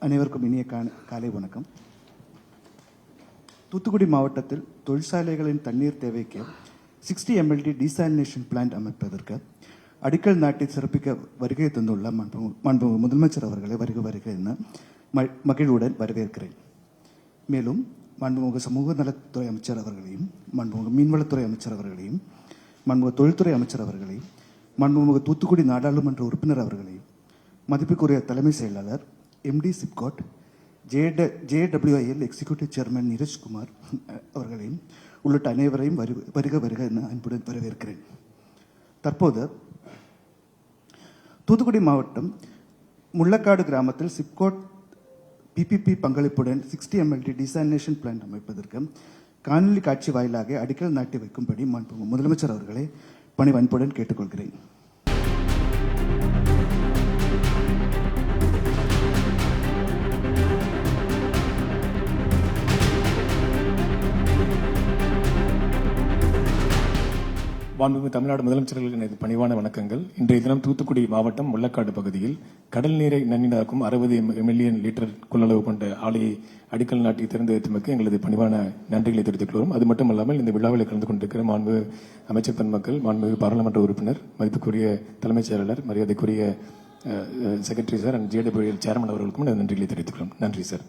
அனைவருக்கும் இனிய காலை வணக்கம். தூத்துக்குடி மாவட்டத்தில் தொழிற்சாலைகளின் தண்ணீர் தேவைக்கு 60 MLD டீசாலினேஷன் பிளான்ட் அமைப்பதற்கு அடிக்கல் நாட்டி சிறப்பிக்க வருகை தந்துள்ள மாண்புமிகு முதலமைச்சர் அவர்களை வருக என மகிழ்வுடன் வரவேற்கிறேன். மேலும் மாண்புமிகு சமூக நலத்துறை அமைச்சர் அவர்களையும், மாண்புமிகு மீன்வளத்துறை அமைச்சர் அவர்களையும், மாண்புமிகு தொழில்துறை அமைச்சர் அவர்களையும், மாண்புமிகு தூத்துக்குடி நாடாளுமன்ற உறுப்பினர் அவர்களையும், மதிப்புக்குரிய தலைமை செயலாளர் MD SIPCOT, JWIL executive chairman Neeraj Kumar அவர்களையும் உள்ளிட்ட அனைவரையும் வருக என அன்புடன் வரவேற்கிறேன். தற்போது தூத்துக்குடி மாவட்டம் முள்ளக்காடு கிராமத்தில் சிப்காட் PPP பங்களிப்புடன் 60 MLD டீசாலினேஷன் பிளான்ட் அமைப்பதற்கு காணொலி காட்சி வாயிலாக அடிக்கல் நாட்டி வைக்கும்படி முதலமைச்சர் அவர்களை பணிவன்புடன் கேட்டுக்கொள்கிறேன். மாண்புமிகு தமிழ்நாடு முதலமைச்சர்களுக்கு எனது பணிவான வணக்கங்கள். இன்றைய தினம் தூத்துக்குடி மாவட்டம் முள்ளக்காடு பகுதியில் கடல் நீரை நன்னீராக்கும் 60 மில்லியன் லிட்டர் கொள்ளளவு கொண்ட ஆலையை அடிக்கல் நாட்டி திறந்து வைத்தமைக்கு எங்களது பணிவான நன்றிகளை தெரிவித்துக் கொள்கிறோம். அது மட்டுமல்லாமல் இந்த விழாவில் கலந்து கொண்டிருக்கிற மாண்பு அமைச்சர் பெருமக்கள், மாண்புமிகு பாராளுமன்ற உறுப்பினர், மதிப்புக்குரிய தலைமைச் செயலாளர், மரியாதைக்குரிய secretary sir and JWIL chairman அவர்களுக்கும் நன்றிகளை தெரிவித்துக் கொள்கிறோம். நன்றி சார்.